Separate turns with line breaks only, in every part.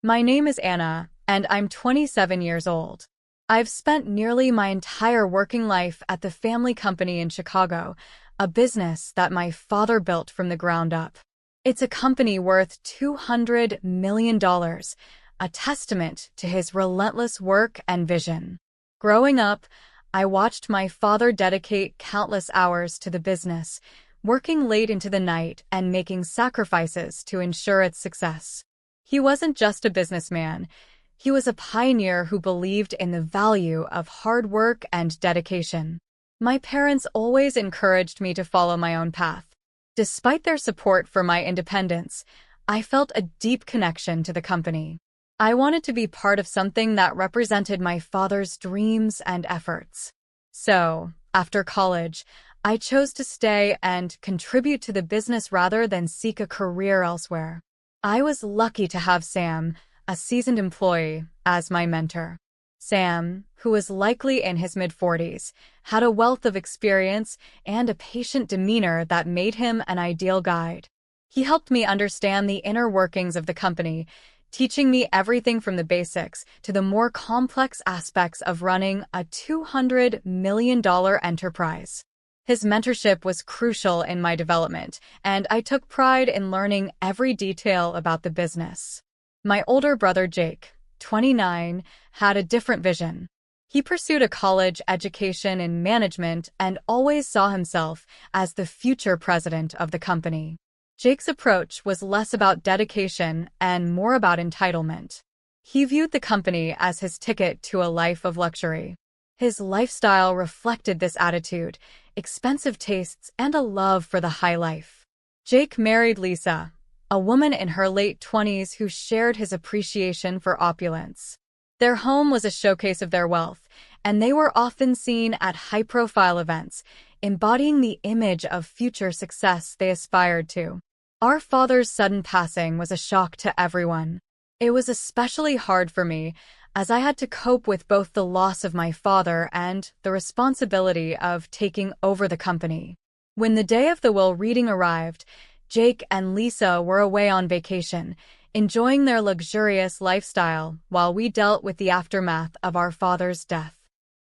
My name is Anna, and I'm 27 years old. I've spent nearly my entire working life at the family company in Chicago, a business that my father built from the ground up. It's a company worth $200 million, a testament to his relentless work and vision. Growing up, I watched my father dedicate countless hours to the business, working late into the night and making sacrifices to ensure its success. He wasn't just a businessman. He was a pioneer who believed in the value of hard work and dedication. My parents always encouraged me to follow my own path. Despite their support for my independence, I felt a deep connection to the company. I wanted to be part of something that represented my father's dreams and efforts. So, after college, I chose to stay and contribute to the business rather than seek a career elsewhere. I was lucky to have Sam, a seasoned employee, as my mentor. Sam, who was likely in his mid-40s, had a wealth of experience and a patient demeanor that made him an ideal guide. He helped me understand the inner workings of the company, teaching me everything from the basics to the more complex aspects of running a $200 million enterprise. His mentorship was crucial in my development, and I took pride in learning every detail about the business. My older brother Jake, 29, had a different vision. He pursued a college education in management and always saw himself as the future president of the company. Jake's approach was less about dedication and more about entitlement. He viewed the company as his ticket to a life of luxury. His lifestyle reflected this attitude, expensive tastes, and a love for the high life. Jake married Lisa, a woman in her late 20s who shared his appreciation for opulence. Their home was a showcase of their wealth, and they were often seen at high-profile events, embodying the image of future success they aspired to. Our father's sudden passing was a shock to everyone. It was especially hard for me, as I had to cope with both the loss of my father and the responsibility of taking over the company. When the day of the will reading arrived, Jake and Lisa were away on vacation, enjoying their luxurious lifestyle while we dealt with the aftermath of our father's death.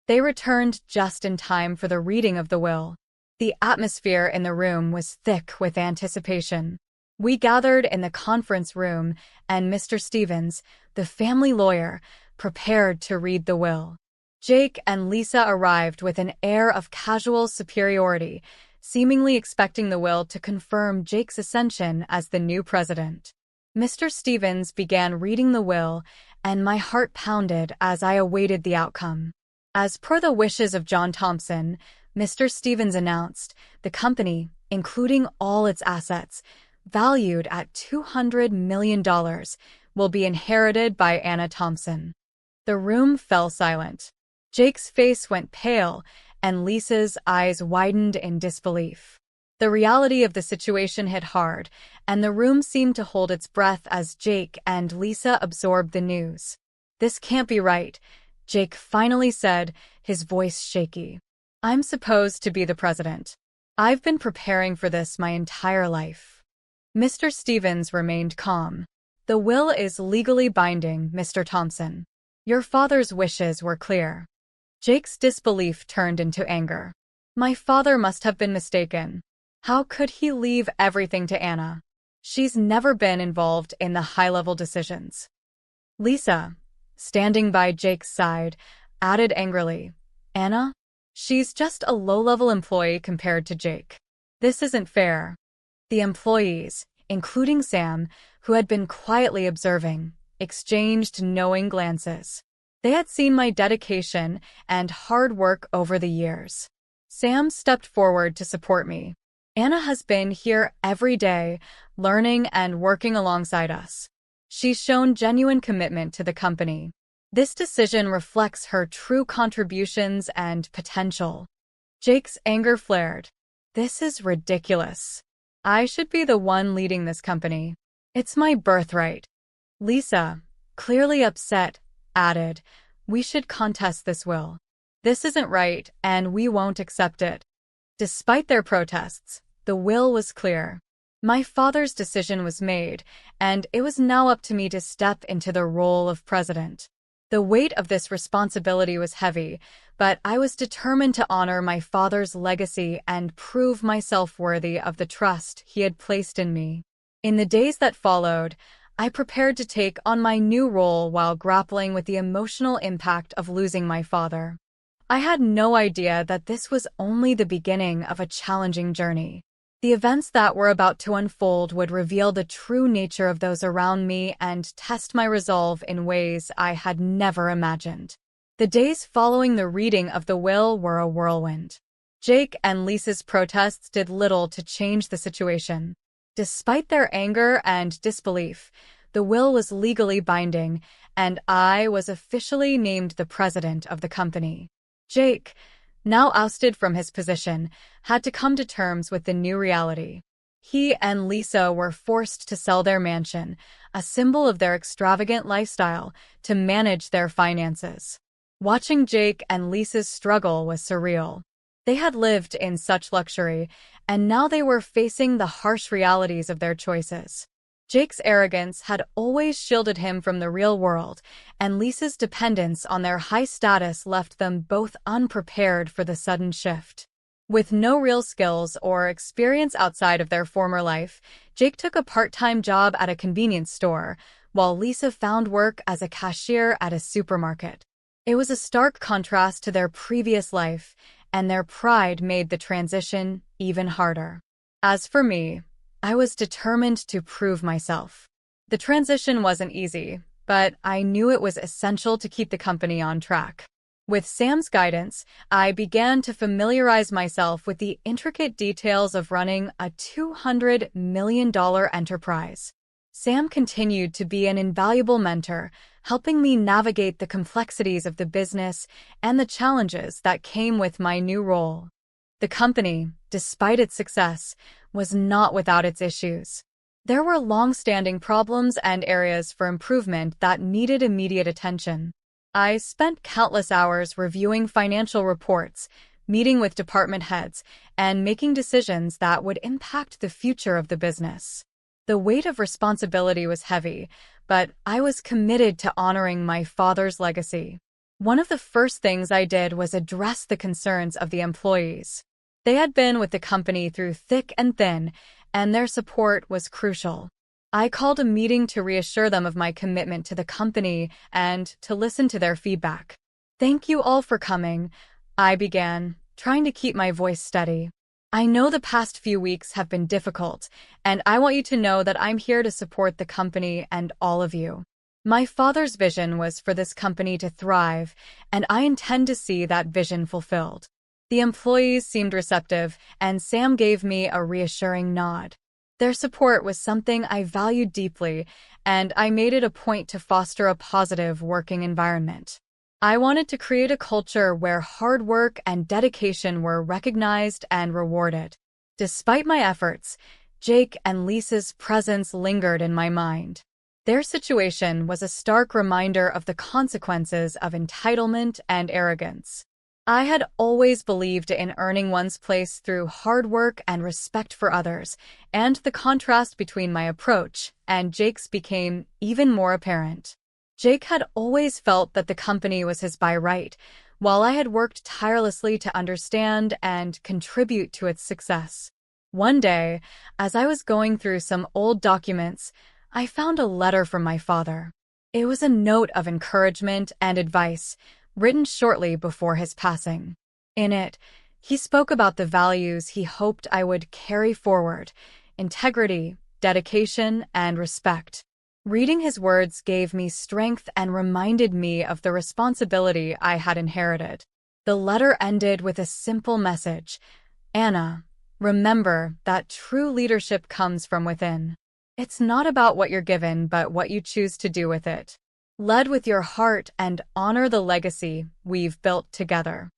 They returned just in time for the reading of the will. The atmosphere in the room was thick with anticipation. We gathered in the conference room, and Mr. Stevens, the family lawyer, prepared to read the will. Jake and Lisa arrived with an air of casual superiority, seemingly expecting the will to confirm Jake's ascension as the new president. Mr. Stevens began reading the will, and my heart pounded as I awaited the outcome. As per the wishes of John Thompson, Mr. Stevens announced, the company, including all its assets, valued at $200 million, will be inherited by Anna Thompson. The room fell silent. Jake's face went pale, and Lisa's eyes widened in disbelief. The reality of the situation hit hard, and the room seemed to hold its breath as Jake and Lisa absorbed the news. "This can't be right," Jake finally said, his voice shaky. "I'm supposed to be the president. I've been preparing for this my entire life." Mr. Stevens remained calm. "The will is legally binding, Mr. Thompson. Your father's wishes were clear." Jake's disbelief turned into anger. My father must have been mistaken. How could he leave everything to Anna? She's never been involved in the high-level decisions. Lisa, standing by Jake's side, added angrily, "Anna? She's just a low-level employee compared to Jake. This isn't fair." The employees, including Sam, who had been quietly observing, exchanged knowing glances. They had seen my dedication and hard work over the years. Sam stepped forward to support me. "Anna has been here every day, learning and working alongside us. She's shown genuine commitment to the company. This decision reflects her true contributions and potential." Jake's anger flared. "This is ridiculous. I should be the one leading this company. It's my birthright." Lisa, clearly upset, added, "We should contest this will. This isn't right, and we won't accept it." Despite their protests, the will was clear. My father's decision was made, and it was now up to me to step into the role of president. The weight of this responsibility was heavy, but I was determined to honor my father's legacy and prove myself worthy of the trust he had placed in me. In the days that followed, I prepared to take on my new role while grappling with the emotional impact of losing my father. I had no idea that this was only the beginning of a challenging journey. The events that were about to unfold would reveal the true nature of those around me and test my resolve in ways I had never imagined. The days following the reading of the will were a whirlwind. Jake and Lisa's protests did little to change the situation. Despite their anger and disbelief, the will was legally binding, and I was officially named the president of the company. Jake, now ousted from his position, had to come to terms with the new reality. He and Lisa were forced to sell their mansion, a symbol of their extravagant lifestyle, to manage their finances. Watching Jake and Lisa's struggle was surreal. They had lived in such luxury, and now they were facing the harsh realities of their choices. Jake's arrogance had always shielded him from the real world, and Lisa's dependence on their high status left them both unprepared for the sudden shift. With no real skills or experience outside of their former life, Jake took a part-time job at a convenience store, while Lisa found work as a cashier at a supermarket. It was a stark contrast to their previous life, and their pride made the transition even harder. As for me, I was determined to prove myself. The transition wasn't easy, but I knew it was essential to keep the company on track. With Sam's guidance, I began to familiarize myself with the intricate details of running a $200 million enterprise. Sam continued to be an invaluable mentor, helping me navigate the complexities of the business and the challenges that came with my new role. The company, despite its success, was not without its issues. There were long-standing problems and areas for improvement that needed immediate attention. I spent countless hours reviewing financial reports, meeting with department heads, and making decisions that would impact the future of the business. The weight of responsibility was heavy, but I was committed to honoring my father's legacy. One of the first things I did was address the concerns of the employees. They had been with the company through thick and thin, and their support was crucial. I called a meeting to reassure them of my commitment to the company and to listen to their feedback. "Thank you all for coming," I began, trying to keep my voice steady. "I know the past few weeks have been difficult, and I want you to know that I'm here to support the company and all of you. My father's vision was for this company to thrive, and I intend to see that vision fulfilled." The employees seemed receptive, and Sam gave me a reassuring nod. Their support was something I valued deeply, and I made it a point to foster a positive working environment. I wanted to create a culture where hard work and dedication were recognized and rewarded. Despite my efforts, Jake and Lisa's presence lingered in my mind. Their situation was a stark reminder of the consequences of entitlement and arrogance. I had always believed in earning one's place through hard work and respect for others, and the contrast between my approach and Jake's became even more apparent. Jake had always felt that the company was his by right, while I had worked tirelessly to understand and contribute to its success. One day, as I was going through some old documents, I found a letter from my father. It was a note of encouragement and advice, written shortly before his passing. In it, he spoke about the values he hoped I would carry forward: integrity, dedication, and respect. Reading his words gave me strength and reminded me of the responsibility I had inherited. The letter ended with a simple message: "Anna, remember that true leadership comes from within. It's not about what you're given, but what you choose to do with it. Lead with your heart and honor the legacy we've built together."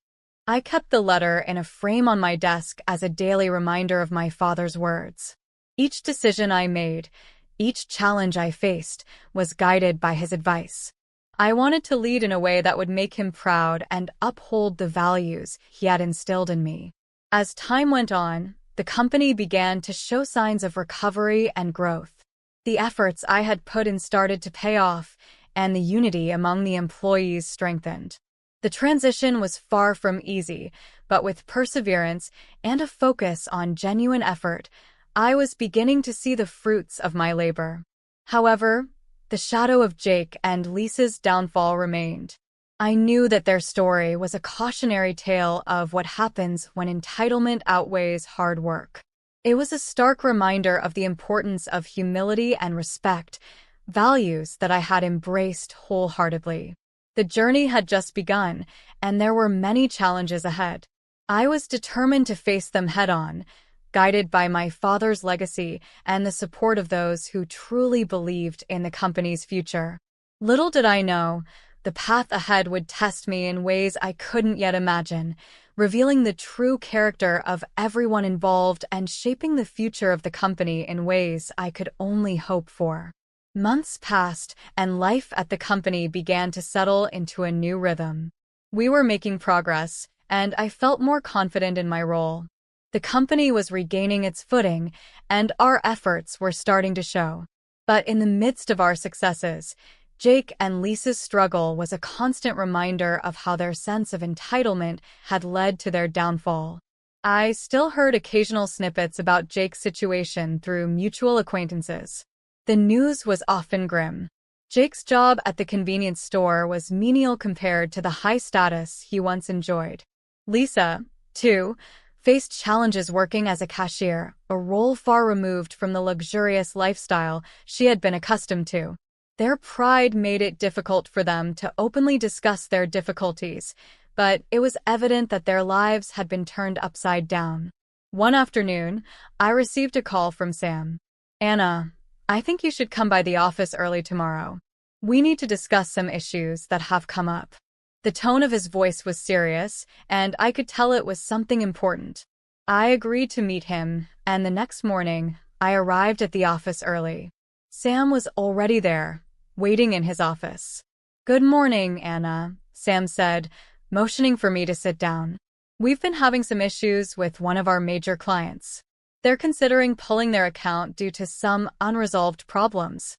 I kept the letter in a frame on my desk as a daily reminder of my father's words. Each decision I made, each challenge I faced, was guided by his advice. I wanted to lead in a way that would make him proud and uphold the values he had instilled in me. As time went on, the company began to show signs of recovery and growth. The efforts I had put in started to pay off, and the unity among the employees strengthened. The transition was far from easy, but with perseverance and a focus on genuine effort, I was beginning to see the fruits of my labor. However, the shadow of Jake and Lisa's downfall remained. I knew that their story was a cautionary tale of what happens when entitlement outweighs hard work. It was a stark reminder of the importance of humility and respect, values that I had embraced wholeheartedly. The journey had just begun, and there were many challenges ahead. I was determined to face them head-on, guided by my father's legacy and the support of those who truly believed in the company's future. Little did I know, the path ahead would test me in ways I couldn't yet imagine, revealing the true character of everyone involved and shaping the future of the company in ways I could only hope for. Months passed, and life at the company began to settle into a new rhythm. We were making progress, and I felt more confident in my role. The company was regaining its footing, and our efforts were starting to show. But in the midst of our successes, Jake and Lisa's struggle was a constant reminder of how their sense of entitlement had led to their downfall. I still heard occasional snippets about Jake's situation through mutual acquaintances. The news was often grim. Jake's job at the convenience store was menial compared to the high status he once enjoyed. Lisa, too, faced challenges working as a cashier, a role far removed from the luxurious lifestyle she had been accustomed to. Their pride made it difficult for them to openly discuss their difficulties, but it was evident that their lives had been turned upside down. One afternoon, I received a call from Sam. "Anna, I think you should come by the office early tomorrow. We need to discuss some issues that have come up." The tone of his voice was serious, and I could tell it was something important. I agreed to meet him, and the next morning, I arrived at the office early. Sam was already there, waiting in his office. "Good morning, Anna," Sam said, motioning for me to sit down. "We've been having some issues with one of our major clients. They're considering pulling their account due to some unresolved problems."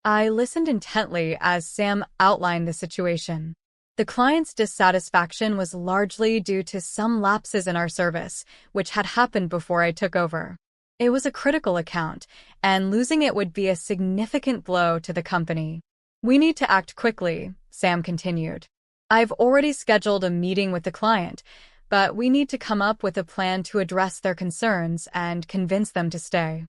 I listened intently as Sam outlined the situation. The client's dissatisfaction was largely due to some lapses in our service, which had happened before I took over. It was a critical account, and losing it would be a significant blow to the company. "We need to act quickly," Sam continued. "I've already scheduled a meeting with the client, but we need to come up with a plan to address their concerns and convince them to stay."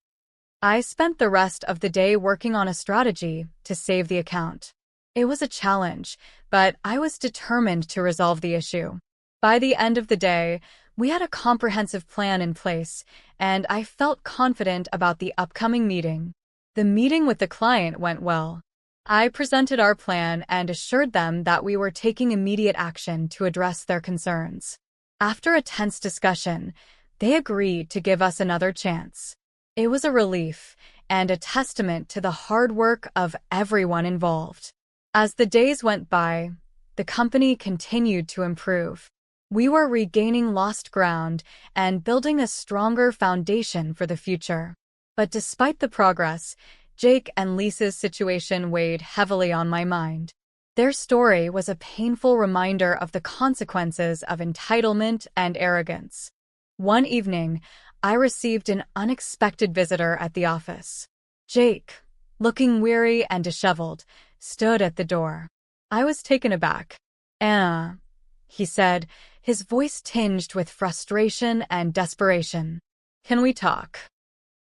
I spent the rest of the day working on a strategy to save the account. It was a challenge, but I was determined to resolve the issue. By the end of the day, we had a comprehensive plan in place, and I felt confident about the upcoming meeting. The meeting with the client went well. I presented our plan and assured them that we were taking immediate action to address their concerns. After a tense discussion, they agreed to give us another chance. It was a relief and a testament to the hard work of everyone involved. As the days went by, the company continued to improve. We were regaining lost ground and building a stronger foundation for the future. But despite the progress, Jake and Lisa's situation weighed heavily on my mind. Their story was a painful reminder of the consequences of entitlement and arrogance. One evening, I received an unexpected visitor at the office. Jake, looking weary and disheveled, stood at the door. I was taken aback. "Anna," he said, his voice tinged with frustration and desperation. "Can we talk?"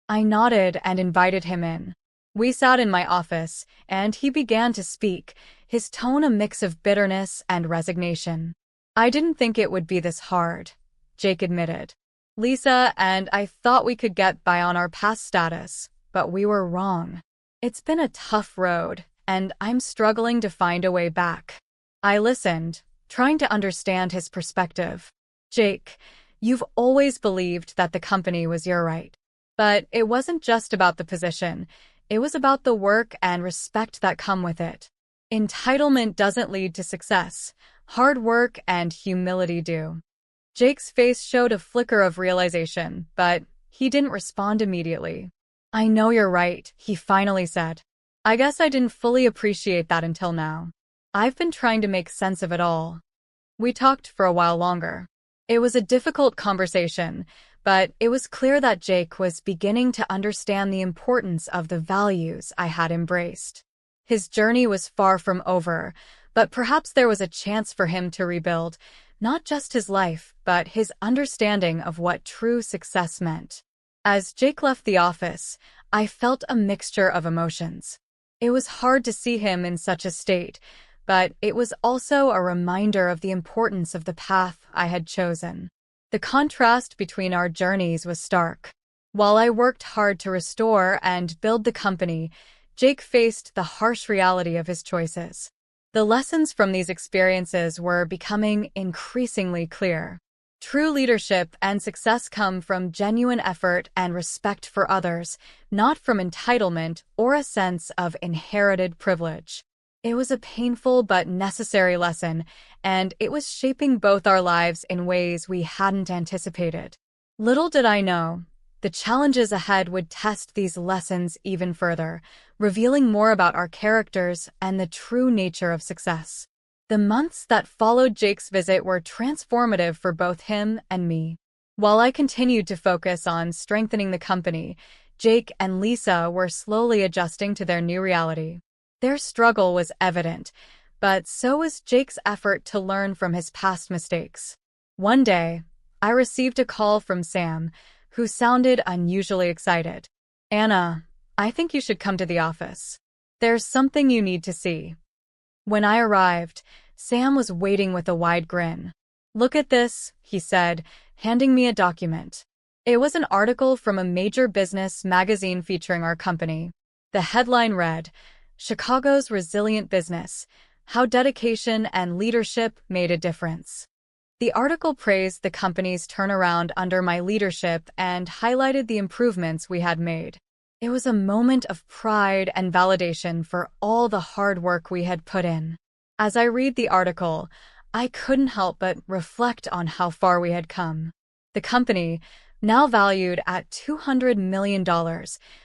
I nodded and invited him in. We sat in my office, and he began to speak, his tone a mix of bitterness and resignation. "I didn't think it would be this hard," Jake admitted. "Lisa and I thought we could get by on our past status, but we were wrong. It's been a tough road, and I'm struggling to find a way back." I listened, trying to understand his perspective. "Jake, you've always believed that the company was your right. But it wasn't just about the position. It was about the work and respect that come with it. Entitlement doesn't lead to success. Hard work and humility do." Jake's face showed a flicker of realization, but he didn't respond immediately. I know you're right, he finally said. I guess I didn't fully appreciate that until now. I've been trying to make sense of it all. We talked for a while longer. It was a difficult conversation, but it was clear that Jake was beginning to understand the importance of the values I had embraced. His journey was far from over, but perhaps there was a chance for him to rebuild, not just his life, but his understanding of what true success meant. As Jake left the office, I felt a mixture of emotions. It was hard to see him in such a state, but it was also a reminder of the importance of the path I had chosen. The contrast between our journeys was stark. While I worked hard to restore and build the company, Jake faced the harsh reality of his choices. The lessons from these experiences were becoming increasingly clear. True leadership and success come from genuine effort and respect for others, not from entitlement or a sense of inherited privilege. It was a painful but necessary lesson, and it was shaping both our lives in ways we hadn't anticipated. Little did I know, the challenges ahead would test these lessons even further, revealing more about our characters and the true nature of success. The months that followed Jake's visit were transformative for both him and me. While I continued to focus on strengthening the company, Jake and Lisa were slowly adjusting to their new reality. Their struggle was evident, but so was Jake's effort to learn from his past mistakes. One day, I received a call from Sam, who sounded unusually excited. Anna, I think you should come to the office. There's something you need to see. When I arrived, Sam was waiting with a wide grin. Look at this, he said, handing me a document. It was an article from a major business magazine featuring our company. The headline read, Chicago's Resilient Business, How Dedication and Leadership Made a Difference. The article praised the company's turnaround under my leadership and highlighted the improvements we had made. It was a moment of pride and validation for all the hard work we had put in. As I read the article, I couldn't help but reflect on how far we had come. The company, now valued at $200 million,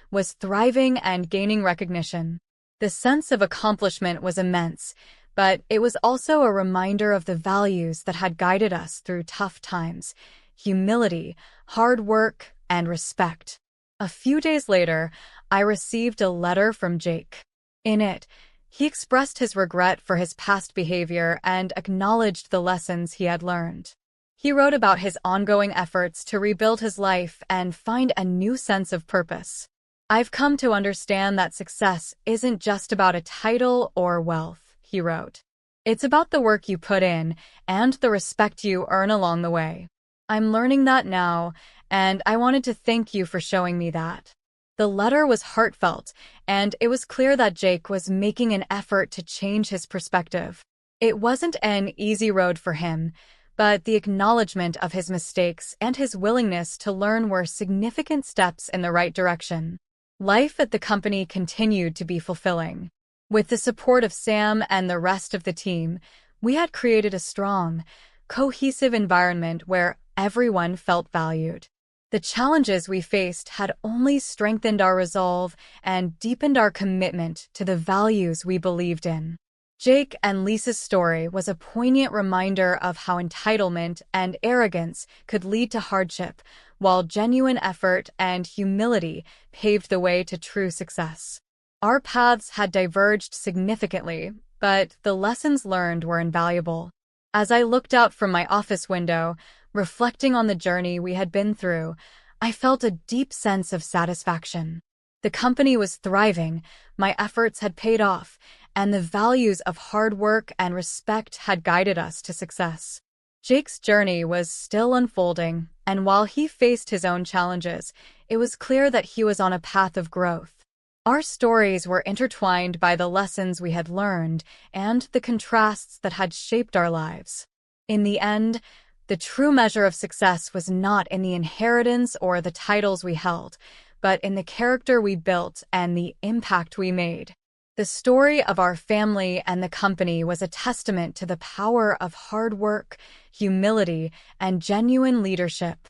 was thriving and gaining recognition. The sense of accomplishment was immense, but it was also a reminder of the values that had guided us through tough times: humility, hard work, and respect. A few days later, I received a letter from Jake. In it, he expressed his regret for his past behavior and acknowledged the lessons he had learned. He wrote about his ongoing efforts to rebuild his life and find a new sense of purpose. I've come to understand that success isn't just about a title or wealth, he wrote. It's about the work you put in and the respect you earn along the way. I'm learning that now, and I wanted to thank you for showing me that. The letter was heartfelt, and it was clear that Jake was making an effort to change his perspective. It wasn't an easy road for him, but the acknowledgement of his mistakes and his willingness to learn were significant steps in the right direction. Life at the company continued to be fulfilling. With the support of Sam and the rest of the team, we had created a strong, cohesive environment where everyone felt valued. The challenges we faced had only strengthened our resolve and deepened our commitment to the values we believed in. Jake and Lisa's story was a poignant reminder of how entitlement and arrogance could lead to hardship, while genuine effort and humility paved the way to true success. Our paths had diverged significantly, but the lessons learned were invaluable. As I looked out from my office window, reflecting on the journey we had been through, I felt a deep sense of satisfaction. The company was thriving, my efforts had paid off, and the values of hard work and respect had guided us to success. Jake's journey was still unfolding, and while he faced his own challenges, it was clear that he was on a path of growth. Our stories were intertwined by the lessons we had learned and the contrasts that had shaped our lives. In the end, the true measure of success was not in the inheritance or the titles we held, but in the character we built and the impact we made. The story of our family and the company was a testament to the power of hard work, humility, and genuine leadership.